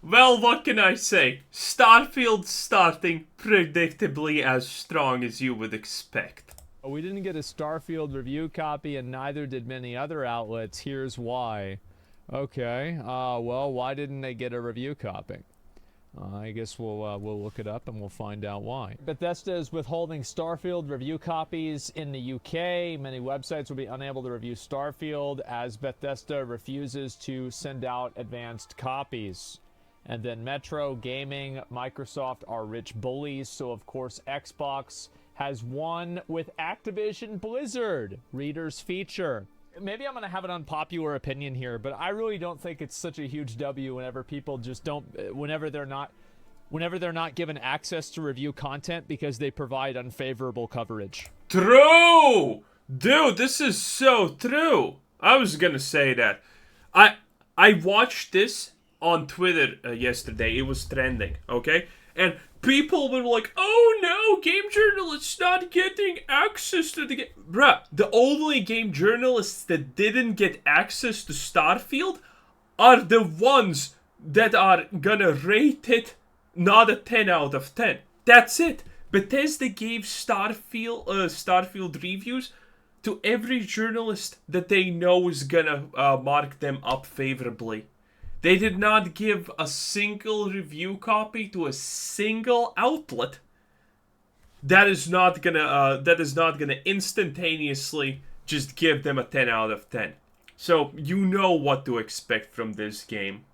Well, what can I say? Starfield starting predictably as strong as you would expect. We didn't get a Starfield review copy, and neither did many other outlets. Here's why. Okay, well, why didn't they get a review copy? I guess we'll look it up and we'll find out why. Bethesda is withholding Starfield review copies in the UK. Many websites will be unable to review Starfield as Bethesda refuses to send out advanced copies. And then Metro, Gaming, Microsoft are rich bullies, so of course Xbox has won with Activision Blizzard. Readers feature. Maybe I'm going to have an unpopular opinion here, but I really don't think it's such a huge W whenever people just don't, whenever they're not given access to review content because they provide unfavorable coverage. True! Dude, this is so true. I was gonna say that. I watched this on Twitter yesterday. It was trending, okay? And people were like, oh no, game journalists not getting access to the game. Bruh, the only game journalists that didn't get access to Starfield are the ones that are gonna rate it not a 10 out of 10. That's it. Bethesda gave Starfield reviews to every journalist that they know is gonna mark them up favorably. They did not give a single review copy to a single outlet. That is not gonna instantaneously just give them a 10 out of 10. So you know what to expect from this game.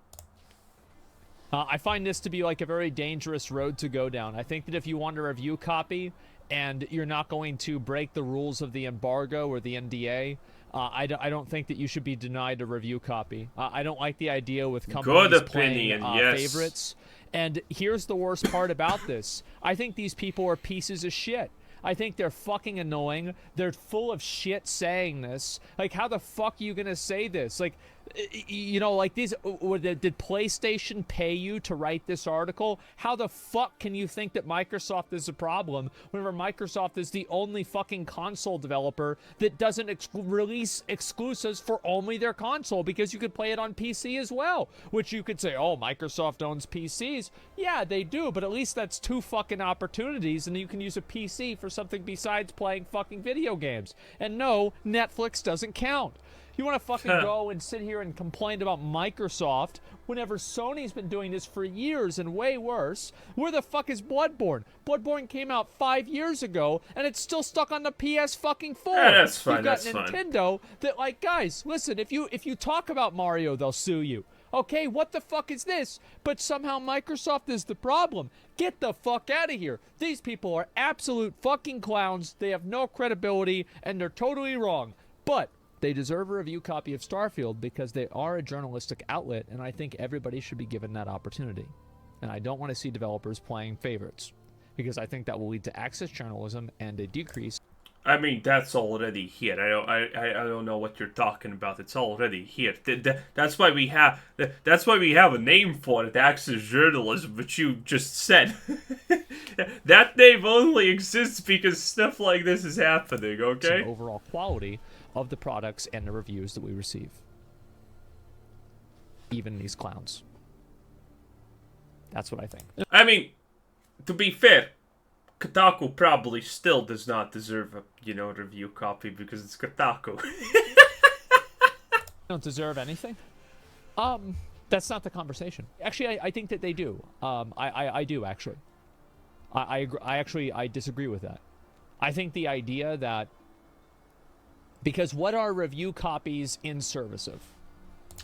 I find this to be like a very dangerous road to go down. I think that if you want a review copy and you're not going to break the rules of the embargo or the NDA, I don't think that you should be denied a review copy. I don't like the idea with companies playing favorites. And here's the worst part about this. I think these people are pieces of shit. I think they're fucking annoying. They're full of shit saying this. Like, how the fuck are you gonna say this? Like, you know, like these, did PlayStation pay you to write this article? How the fuck can you think that Microsoft is a problem whenever Microsoft is the only fucking console developer that doesn't release exclusives for only their console, because you could play it on PC as well, which you could say, oh, Microsoft owns PCs. Yeah, they do, but at least that's two fucking opportunities, and you can use a PC for something besides playing fucking video games. And no, Netflix doesn't count. You want to fucking go and sit here and complain about Microsoft whenever Sony's been doing this for years and way worse? Where the fuck is Bloodborne? Bloodborne came out 5 years ago and it's still stuck on the PS fucking 4. Yeah, that's fine. You've got that's Nintendo fine. that, like, guys, listen, if you talk about Mario, they'll sue you. Okay, what the fuck is this? But somehow Microsoft is the problem. Get the fuck out of here. These people are absolute fucking clowns. They have no credibility and they're totally wrong. But they deserve a review copy of Starfield because they are a journalistic outlet, and I think everybody should be given that opportunity. And I don't want to see developers playing favorites, because I think that will lead to access journalism and a decrease. I mean, that's already here. I don't know what you're talking about. It's already here. That's why we have a name for it, access journalism, which you just said. That name only exists because stuff like this is happening, okay? Overall quality of the products and the reviews that we receive. Even these clowns. That's what I think. I mean, to be fair, Kotaku probably still does not deserve a, review copy because it's Kotaku. Don't deserve anything? That's not the conversation. Actually, I think that they do. I do, actually. I disagree with that. I think the idea that, because what are review copies in service of?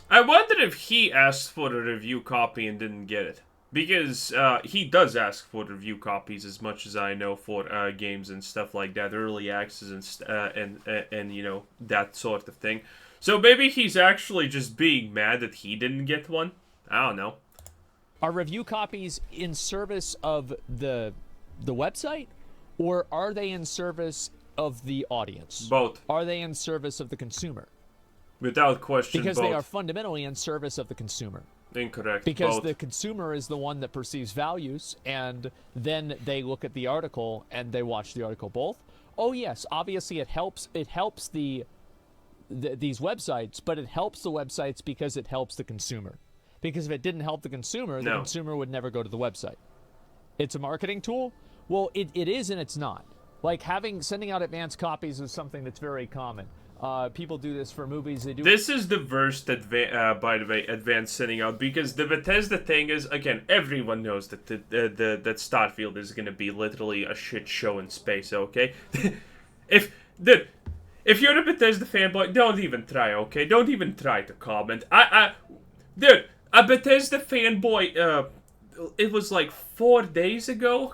I wonder if he asked for a review copy and didn't get it. Because he does ask for review copies, as much as I know, for games and stuff like that, early access and that sort of thing. So maybe he's actually just being mad that he didn't get one. I don't know. Are review copies in service of the website, or are they in service of the audience? Both. Are they in service of the consumer? Without question, because both. They are fundamentally in service of the consumer. Incorrect. Because both. The consumer is the one that perceives values, and then they look at the article and they watch the article. Both. Oh yes, obviously it helps. It helps these websites, but it helps the websites because it helps the consumer. Because if it didn't help the consumer would never go to the website. It's a marketing tool? Well, it is and it's not. Like sending out advance copies is something that's very common. People do this for movies. This is the worst, by the way, advanced sending out, because the Bethesda thing is, again, everyone knows that that Starfield is gonna be literally a shit show in space. Okay, if you're a Bethesda fanboy, don't even try. Okay, don't even try to comment. Dude, a Bethesda fanboy. It was like 4 days ago,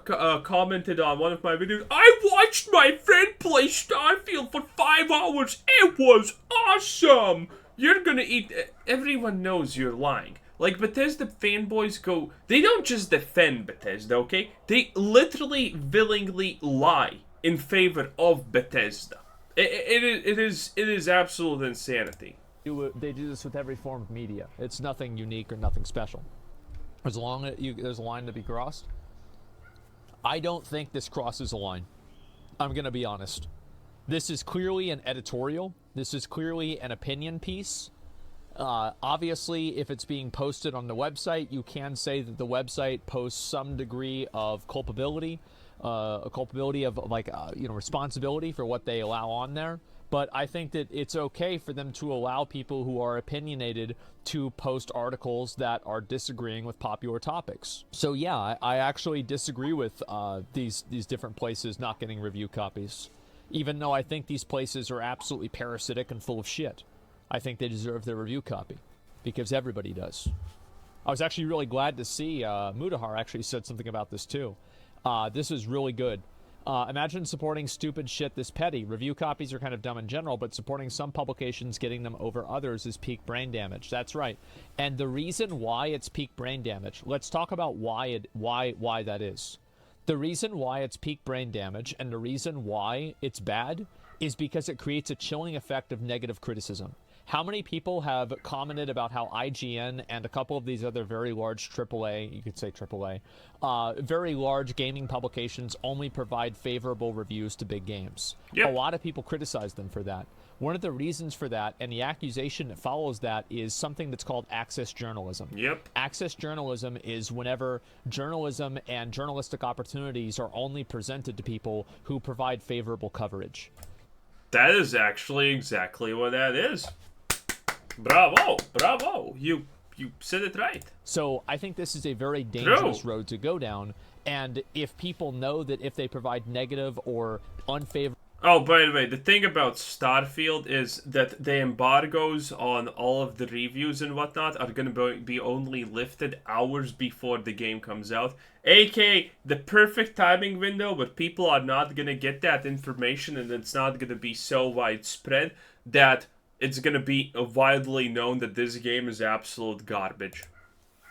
commented on one of my videos. I watched my friend play Starfield for 5 hours. It was awesome. You're gonna eat. Everyone knows you're lying. Like, Bethesda fanboys go. They don't just defend Bethesda, okay? They literally willingly lie in favor of Bethesda. It is absolute insanity. They do this with every form of media. It's nothing unique or nothing special. There's a line to be crossed. I don't think this crosses a line. I'm going to be honest. This is clearly an editorial. This is clearly an opinion piece. Obviously, if it's being posted on the website, you can say that the website posts some degree of culpability, responsibility for what they allow on there. But I think that it's okay for them to allow people who are opinionated to post articles that are disagreeing with popular topics. So yeah, I actually disagree with these different places not getting review copies, even though I think these places are absolutely parasitic and full of shit. I think they deserve their review copy, because everybody does. I was actually really glad to see Mudahar actually said something about this too. This is really good. Imagine supporting stupid shit this petty. Review copies are kind of dumb in general, but supporting some publications, getting them over others is peak brain damage. That's right. And the reason why it's peak brain damage, let's talk about why that is. The reason why it's peak brain damage and the reason why it's bad is because it creates a chilling effect of negative criticism. How many people have commented about how IGN and a couple of these other very large AAA, you could say AAA, very large gaming publications only provide favorable reviews to big games? Yep. A lot of people criticize them for that. One of the reasons for that, and the accusation that follows that, is something that's called access journalism. Yep. Access journalism is whenever journalism and journalistic opportunities are only presented to people who provide favorable coverage. That is actually exactly what that is. Bravo, bravo. You said it right. So I think this is a very dangerous road to go down. And if people know that if they provide negative or unfavorable... Oh, by the way, the thing about Starfield is that the embargoes on all of the reviews and whatnot are going to be only lifted hours before the game comes out. AKA the perfect timing window where people are not going to get that information and it's not going to be so widespread that it's going to be widely known that this game is absolute garbage.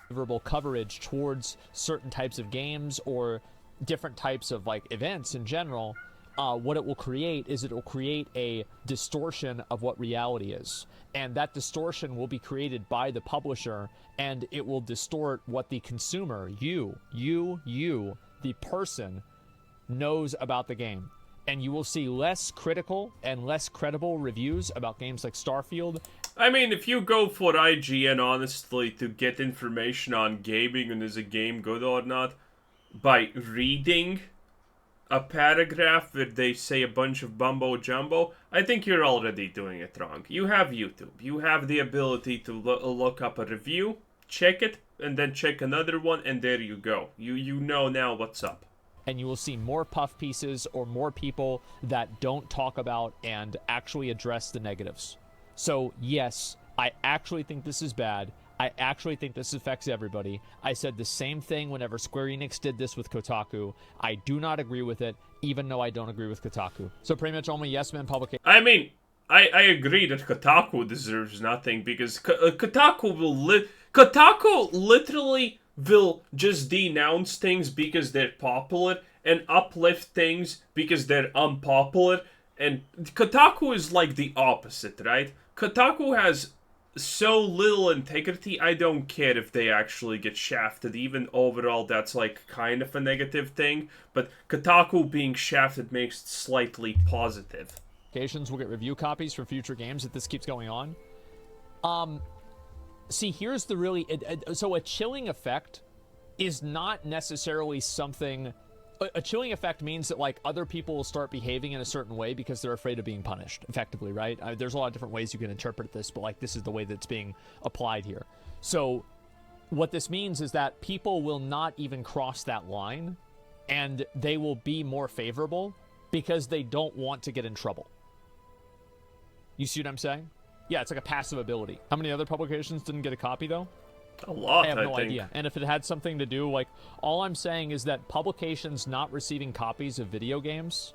Favorable coverage towards certain types of games or different types of events in general, what it will create is it will create a distortion of what reality is. And that distortion will be created by the publisher, and it will distort what the consumer, you, the person, knows about the game. And you will see less critical and less credible reviews about games like Starfield. I mean, if you go for IGN, honestly, to get information on gaming and is a game good or not, by reading a paragraph where they say a bunch of bumbo-jumbo, I think you're already doing it wrong. You have YouTube. You have the ability to look up a review, check it, and then check another one, and there you go. You know now what's up. And you will see more puff pieces or more people that don't talk about and actually address the negatives. So, yes, I actually think this is bad. I actually think this affects everybody. I said the same thing whenever Square Enix did this with Kotaku. I do not agree with it, even though I don't agree with Kotaku. So pretty much only Yes Men publications. I mean, I agree that Kotaku deserves nothing because Kotaku literally will just denounce things because they're popular and uplift things because they're unpopular. And Kotaku is like the opposite, right? Kotaku has so little integrity, I don't care if they actually get shafted. Even overall, that's kind of a negative thing. But Kotaku being shafted makes it slightly positive. Will get review copies for future games if this keeps going on. See, here's the really... so a chilling effect is not necessarily something... A chilling effect means that, like, other people will start behaving in a certain way because they're afraid of being punished, effectively, right? There's a lot of different ways you can interpret this, but, like, this is the way that's being applied here. So what this means is that people will not even cross that line, and they will be more favorable because they don't want to get in trouble. You see what I'm saying? Yeah, it's like a passive ability. How many other publications didn't get a copy, though? A lot, I have no think. idea. And if it had something to do, like, all I'm saying is that publications not receiving copies of video games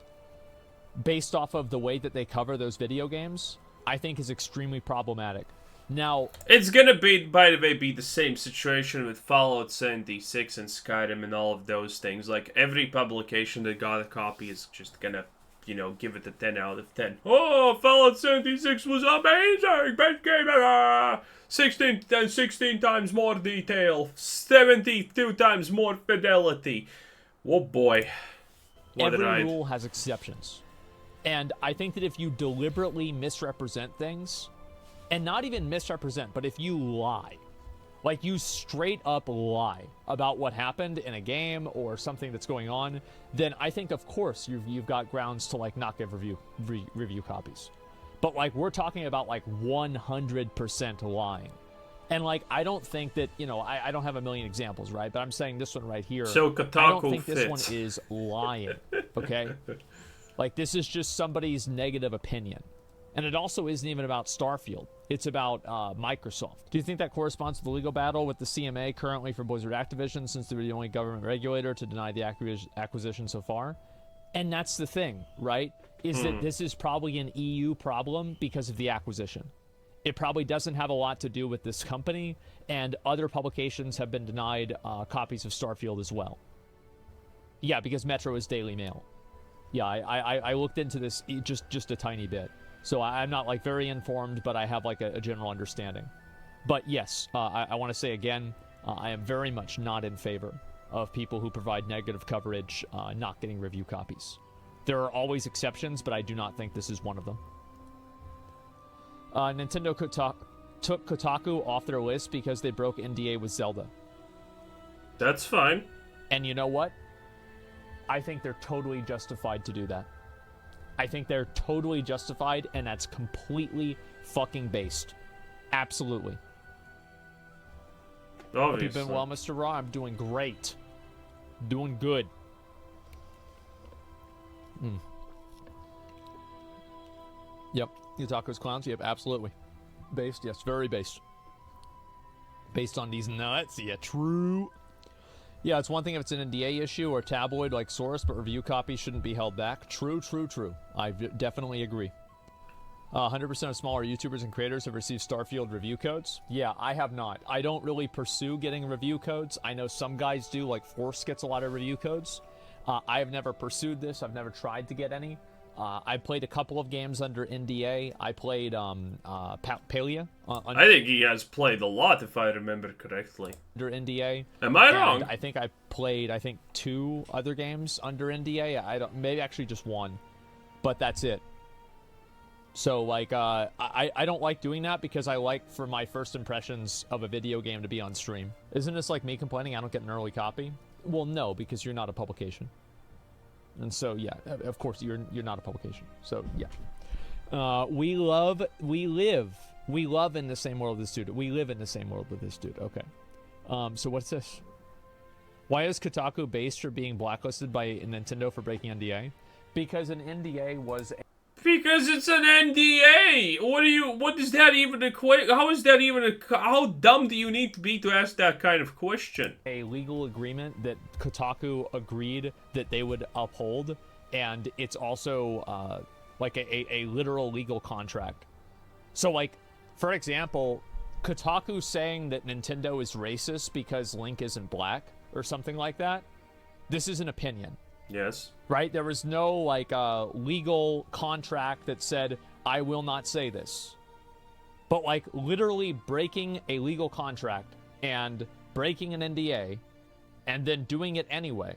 based off of the way that they cover those video games, I think is extremely problematic. Now, it's gonna be, by the way, the same situation with Fallout 76 and Skyrim and all of those things. Like, every publication that got a copy is just gonna, you know, give it a 10 out of 10. Oh, Fallout 76 was amazing! Best game ever! 16 times more detail. 72 times more fidelity. Oh boy. Every rule has exceptions. And I think that if you deliberately misrepresent things, and not even misrepresent, but if you lie, like you straight up lie about what happened in a game or something that's going on, then I think, of course, you've got grounds to, like, not give review copies. But, like, we're talking about, like, 100% lying. And, like, I don't think that, you know, I don't have a million examples, right? But I'm saying this one right here. So Kotaku I don't think fits. this one is lying, okay? Like, this is just somebody's negative opinion. And it also isn't even about Starfield. It's about Microsoft. Do you think that corresponds to the legal battle with the CMA currently for Blizzard Activision, since they were the only government regulator to deny the acquisition so far? And that's the thing, right? Is that this is probably an EU problem because of the acquisition. It probably doesn't have a lot to do with this company, and other publications have been denied copies of Starfield as well. Yeah, because Metro is Daily Mail. Yeah, I looked into this just a tiny bit. So I'm not, like, very informed, but I have, like, a general understanding. But yes, I want to say again, I am very much not in favor of people who provide negative coverage not getting review copies. There are always exceptions, but I do not think this is one of them. Nintendo took Kotaku off their list because they broke NDA with Zelda. That's fine. And you know what? I think they're totally justified to do that. I think they're totally justified, and that's completely fucking based. Absolutely. Obviously. Hope you've been well, Mr. Raw. I'm doing great. Doing good. Yep. Kotaku's clowns? Yep, absolutely. Based? Yes, very based. Based on these nuts? Yeah, true. Yeah, it's one thing if it's an NDA issue or tabloid like Source, but review copies shouldn't be held back. True. I definitely agree. 100% of smaller YouTubers and creators have received Starfield review codes. Yeah, I have not. I don't really pursue getting review codes. I know some guys do, like Force gets a lot of review codes. I have never pursued this. I've never tried to get any. I played a couple of games under NDA. I played Palia. I think he has played a lot, if I remember correctly. Under NDA. Am I wrong? I think I played, 2 other games under NDA. Maybe actually just one, but that's it. So, like, I don't like doing that because I like for my first impressions of a video game to be on stream. Isn't this like me complaining I don't get an early copy? Well, no, because you're not a publication. And so, yeah, of course, you're not a publication. So, yeah. We live in the same world as this dude. We live in the same world with this dude. Okay. So what's this? Why is Kotaku based for being blacklisted by Nintendo for breaking NDA? Because an NDA was... Because it's an NDA! What does that even equate? How is that even how dumb do you need to be to ask that kind of question? A legal agreement that Kotaku agreed that they would uphold, and it's also, like a literal legal contract. So, like, for example, Kotaku saying that Nintendo is racist because Link isn't black, or something like that, this is an opinion. Yes. Right? There was no, like, legal contract that said, I will not say this. But, like, literally breaking a legal contract and breaking an NDA and then doing it anyway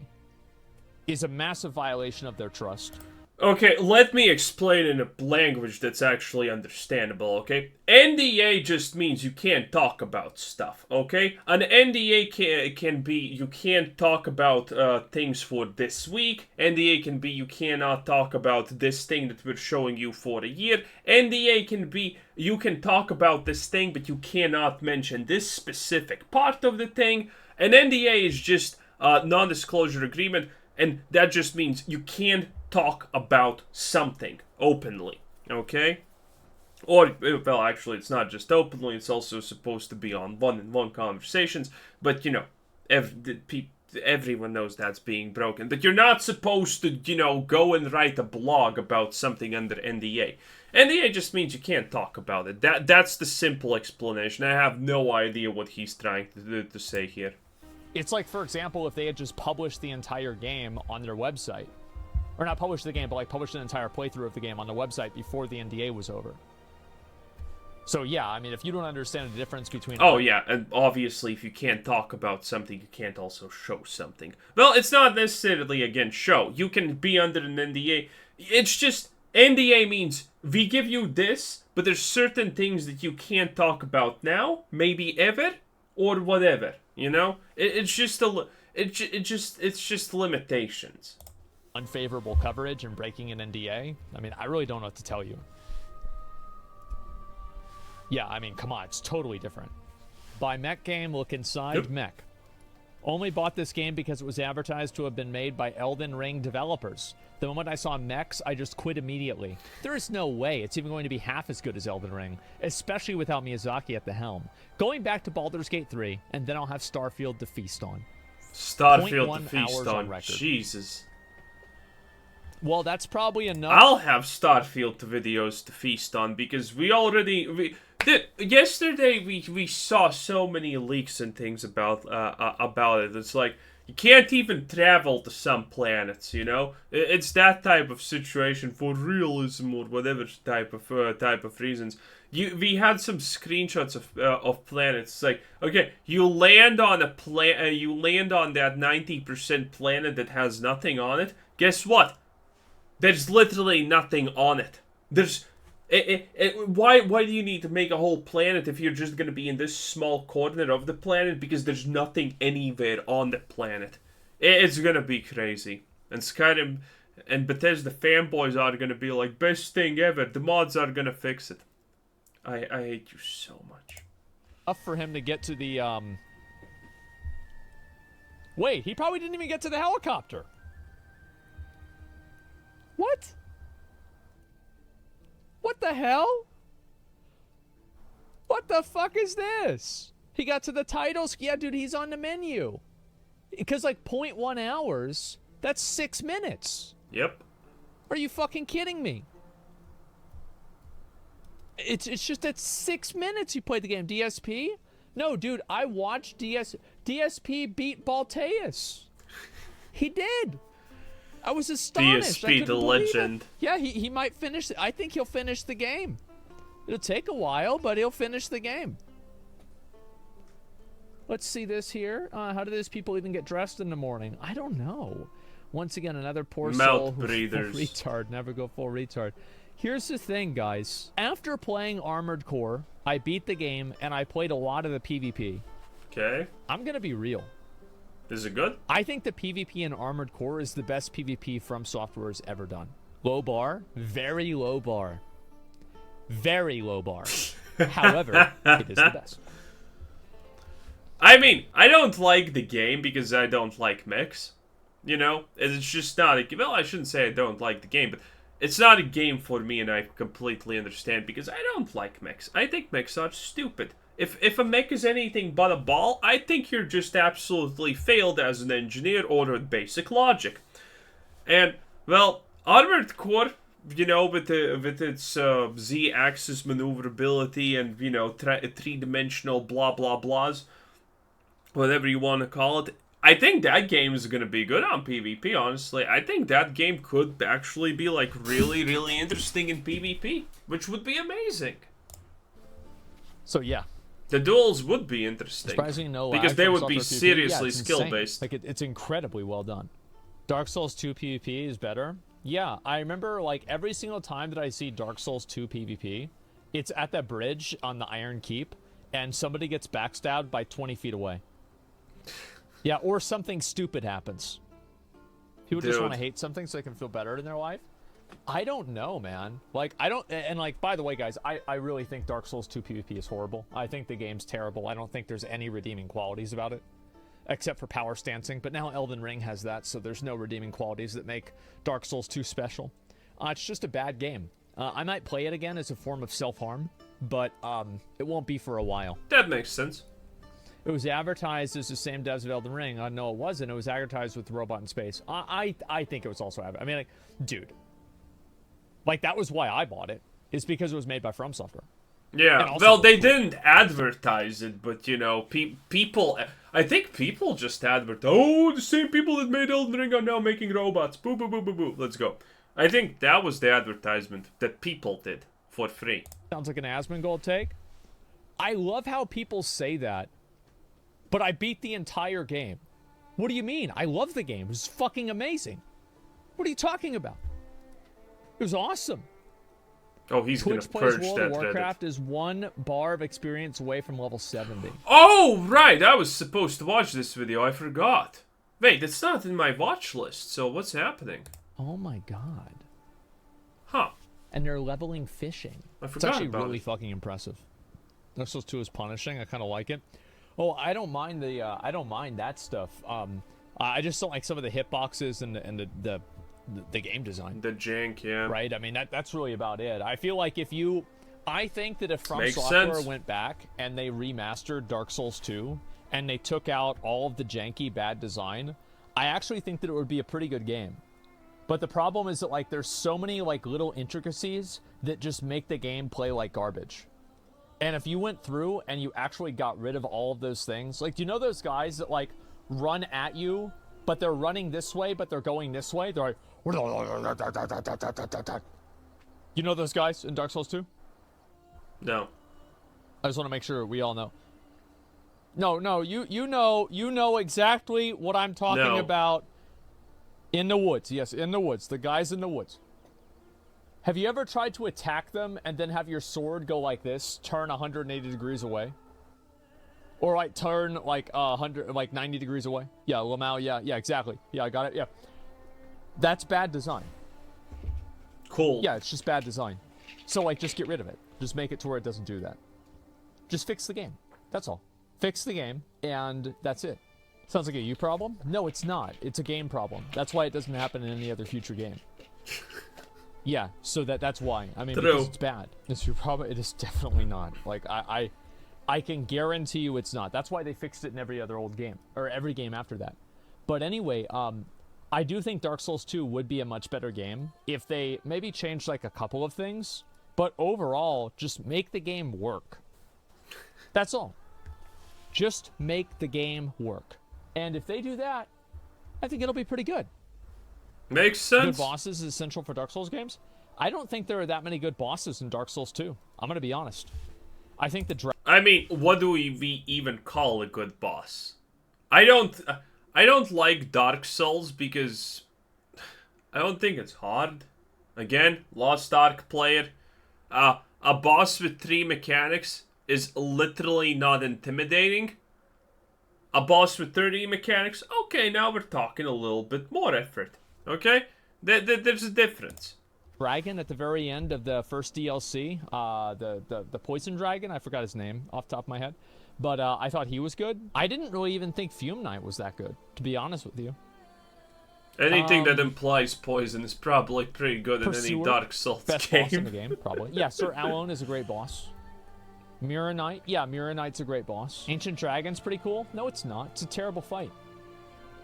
is a massive violation of their trust. Okay, let me explain in a language that's actually understandable, okay? NDA just means you can't talk about stuff, okay? An NDA can be you can't talk about things for this week. NDA can be you cannot talk about this thing that we're showing you for a year. NDA can be you can talk about this thing, but you cannot mention this specific part of the thing. An NDA is just a non-disclosure agreement, and that just means you can't talk about something openly, okay? Or, well, actually, it's not just openly, it's also supposed to be on one-on-one conversations, but, you know, everyone knows that's being broken. But you're not supposed to, go and write a blog about something under NDA. NDA just means you can't talk about it. That's the simple explanation. I have no idea what he's trying to say here. It's like, for example, if they had just published the entire game on their website. Or not publish the game, but like publish an entire playthrough of the game on the website before the NDA was over. So yeah, I mean, if you don't understand the difference between... Oh yeah, and obviously if you can't talk about something, you can't also show something. Well, it's not necessarily, again, show. You can be under an NDA. It's just, NDA means we give you this, but there's certain things that you can't talk about now, maybe ever, or whatever, you know? It's just limitations. Unfavorable coverage and breaking an NDA. I mean, I really don't know what to tell you. Yeah, I mean, come on, it's totally different. Buy mech game, look inside, Yep. mech. Only bought this game because it was advertised to have been made by Elden Ring developers. The moment I saw mechs, I just quit immediately. There is no way it's even going to be half as good as Elden Ring, especially without Miyazaki at the helm. Going back to Baldur's Gate 3, and then I'll have Starfield to feast on. Starfield 0.1 to feast hours on. record. Jesus. Well, that's probably enough. I'll have Starfield videos to feast on because yesterday we saw so many leaks and things about it. It's like you can't even travel to some planets, you know. It's that type of situation for realism or whatever type of reasons. We had some screenshots of planets. It's like, okay, you land on that 90% planet that has nothing on it. Guess what? There's literally nothing on it. Why do you need to make a whole planet if you're just going to be in this small corner of the planet because there's nothing anywhere on the planet? It's going to be crazy. And Skyrim and Bethesda fanboys are going to be like, best thing ever. The mods are going to fix it. I hate you so much. Enough for him to get to the, Wait, he probably didn't even get to the helicopter. What? What the hell? What the fuck is this? He got to the titles. Yeah, dude, he's on the menu. Because, like, 0.1 hours, that's 6 minutes. Yep. Are you fucking kidding me? It's just that 6 minutes you played the game. DSP? No, dude, I watched DSP beat Balteus. He did. I was astonished. DSP, the legend. Yeah, he might finish. I think he'll finish the game. It'll take a while, but he'll finish the game. Let's see this here. How do these people even get dressed in the morning? I don't know. Once again, another poor soul who's full retard. Never go full retard. Here's the thing, guys. After playing Armored Core, I beat the game, and I played a lot of the PvP. Okay. I'm going to be real. Is it good? I think the PvP in Armored Core is the best PvP FromSoftware has ever done. Low bar, very low bar. Very low bar. However, it is the best. I mean, I don't like the game because I don't like mechs. You know? It's just not a... Well, I shouldn't say I don't like the game, but it's not a game for me, and I completely understand because I don't like mechs. I think mechs are stupid. If a mech is anything but a ball, I think you're just absolutely failed as an engineer or with basic logic. And, well, Armored Core, you know, with its Z-axis maneuverability and, you know, three-dimensional blah blah blahs, whatever you want to call it, I think that game is going to be good on PvP, honestly. I think that game could actually be, like, really, really interesting in PvP, which would be amazing. So, yeah. The duels would be interesting. Surprisingly, no because they would be PvP. seriously yeah, skill-based. Like, it's incredibly well done. Dark Souls 2 PvP is better. Yeah, I remember like every single time that I see Dark Souls 2 PvP, it's at that bridge on the Iron Keep, and somebody gets backstabbed by 20 feet away. Yeah, or something stupid happens. People just want to hate something so they can feel better in their life. I don't know, man. Like, I don't... And, like, by the way, guys, I really think Dark Souls 2 PvP is horrible. I think the game's terrible. I don't think there's any redeeming qualities about it, except for power stancing. But now Elden Ring has that, so there's no redeeming qualities that make Dark Souls 2 special. It's just a bad game. I might play it again as a form of self-harm, but it won't be for a while. That makes sense. It was advertised as the same devs of Elden Ring. No, it wasn't. It was advertised with Robot in Space. I think it was also advertised. I mean, like, dude. Like, that was why I bought it. It's because it was made by FromSoftware. Yeah, well, they didn't advertise it, but, you know, people... I think people just advertised, oh, the same people that made Elden Ring are now making robots. Boo, boo, boo, boo, boo. Let's go. I think that was the advertisement that people did for free. Sounds like an Asmongold take. I love how people say that, but I beat the entire game. What do you mean? I love the game. It was fucking amazing. What are you talking about? It was awesome. Oh, he's gonna Twitch plays purge World that of Warcraft Reddit. is 1 bar of experience away from level 70. Oh, right. I was supposed to watch this video. I forgot. Wait, it's not in my watch list, so what's happening? Oh my god. Huh. And they're leveling fishing. I forgot It's actually about really it. fucking impressive. Dark Souls 2 is punishing. I kind of like it. Oh, I don't mind the. I don't mind that stuff. I just don't like some of the hitboxes and the game design. The jank, yeah. Right. I mean that's really about it. I feel like if you, I think that if Makes FromSoftware sense. went back and they remastered Dark Souls 2 and they took out all of the janky bad design, I actually think that it would be a pretty good game. But the problem is that like there's so many like little intricacies that just make the game play like garbage. And if you went through and you actually got rid of all of those things, like, do you know those guys that like run at you, but they're running this way, but they're going this way? They're like, you know those guys in Dark Souls 2? No. I just want to make sure we all know. No, you know exactly what I'm talking about. In the woods, yes, in the woods. The guys in the woods. Have you ever tried to attack them and then have your sword go like this, turn 180 degrees away? Or like turn like 90 degrees away? Yeah, Lamau, yeah, exactly. Yeah, I got it, yeah. That's bad design. Cool. Yeah, it's just bad design. So like, just get rid of it. Just make it to where it doesn't do that. Just fix the game. That's all. Fix the game, and that's it. Sounds like a you problem? No, it's not. It's a game problem. That's why it doesn't happen in any other future game. Yeah, so that's why. I mean, because it's bad. It's your problem. It is definitely not. Like, I can guarantee you it's not. That's why they fixed it in every other old game, or every game after that. But anyway, I do think Dark Souls 2 would be a much better game if they maybe changed like a couple of things, but overall, just make the game work. That's all. Just make the game work. And if they do that, I think it'll be pretty good. Makes sense. Good bosses is essential for Dark Souls games. I don't think there are that many good bosses in Dark Souls 2. I'm going to be honest. I think I mean, what do we even call a good boss? I don't like Dark Souls because I don't think it's hard. Again, Lost Ark player. A boss with 3 mechanics is literally not intimidating. A boss with 30 mechanics, okay, now we're talking a little bit more effort. Okay? There's a difference. Dragon at the very end of the first DLC, the poison dragon, I forgot his name off the top of my head, but I thought he was good. I didn't really even think Fume Knight was that good, to be honest with you. Anything that implies poison is probably pretty good in any Dark Souls best game. Boss in the game, probably. Yeah, Sir Alone is a great boss. Mirror Knight, yeah, Mirror Knight's a great boss. Ancient Dragon's pretty cool. No, it's not. It's a terrible fight.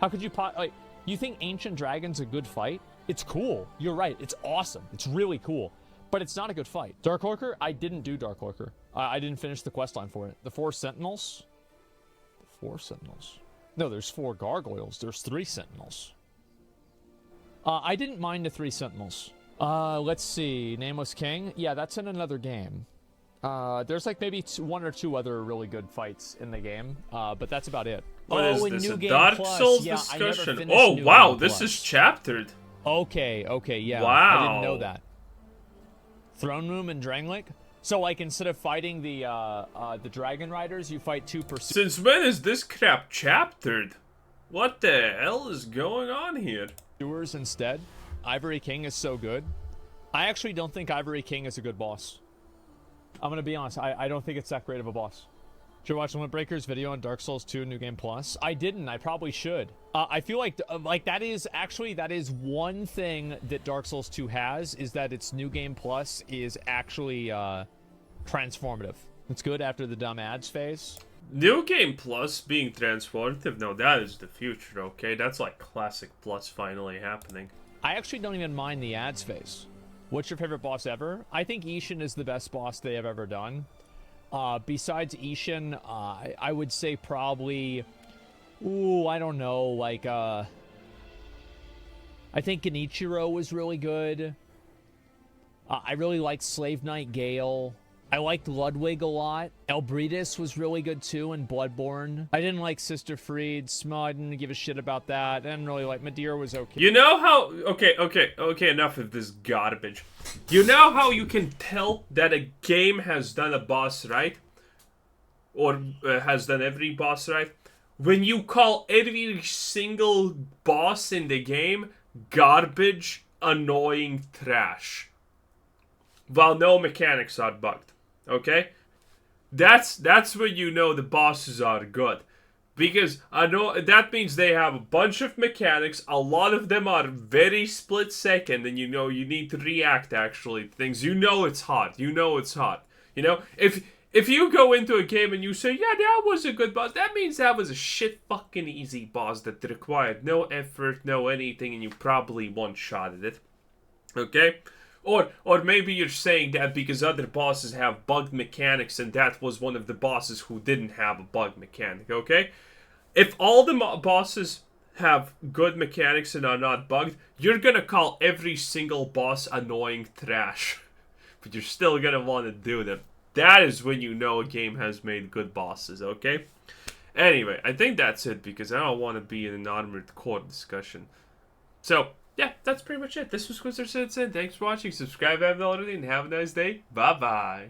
How could you like? You think Ancient Dragon's a good fight? It's cool. You're right. It's awesome. It's really cool. But it's not a good fight. Dark Lurker? I didn't do Dark Lurker. I didn't finish the questline for it. The 4 Sentinels? The 4 Sentinels. No, there's 4 Gargoyles. There's 3 Sentinels. I didn't mind the 3 Sentinels. Let's see. Nameless King? Yeah, that's in another game. There's like maybe 1 or 2 other really good fights in the game, but that's about it. What is this, New a Game Dark Plus. Souls yeah, discussion? I never Oh, New wow, Game this Plus. is chaptered. Okay, yeah. I didn't know Wow. that. Throne Room and Drangleic? So, like, instead of fighting the Dragon Riders, you fight two Since when is this crap chaptered? What the hell is going on here? Pursuers instead? Ivory King is so good. I actually don't think Ivory King is a good boss. I'm gonna be honest, I don't think it's that great of a boss. Did you watch Limit Breaker's video on Dark Souls 2 New Game Plus? I didn't. I probably should. I feel like that is one thing that Dark Souls 2 has, is that its New Game Plus is actually transformative. It's good after the dumb ads phase. New Game Plus being transformative? No, that is the future, okay? That's like Classic Plus finally happening. I actually don't even mind the ads phase. What's your favorite boss ever? I think Ishin is the best boss they have ever done. Besides Ishin, I would say probably... Ooh, I don't know, like, I think Genichiro was really good. I really liked Slave Knight Gale. I liked Ludwig a lot. Elbridis was really good too in Bloodborne. I didn't like Sister Fried. Smud, I didn't give a shit about that. I didn't really like Madeira was okay. You know how... Okay, enough of this garbage. You know how you can tell that a game has done a boss right? Or has done every boss right? When you call every single boss in the game garbage, annoying trash. While no mechanics are bugged. Okay? That's when you know the bosses are good. Because I know that means they have a bunch of mechanics, a lot of them are very split second, and you know you need to react actually to things. You know it's hard. You know it's hard. You know? If you go into a game and you say, yeah, that was a good boss, that means that was a shit fucking easy boss that required no effort, no anything, and you probably one-shotted it. Okay? Or maybe you're saying that because other bosses have bugged mechanics and that was one of the bosses who didn't have a bug mechanic, okay? If all the bosses have good mechanics and are not bugged, you're gonna call every single boss annoying trash. But you're still gonna want to do them. That is when you know a game has made good bosses, okay? Anyway, I think that's it because I don't want to be in an Armored Core discussion. So, yeah, that's pretty much it. This was Quizzer Citizen. Thanks for watching. Subscribe if you haven't already, and have a nice day. Bye-bye.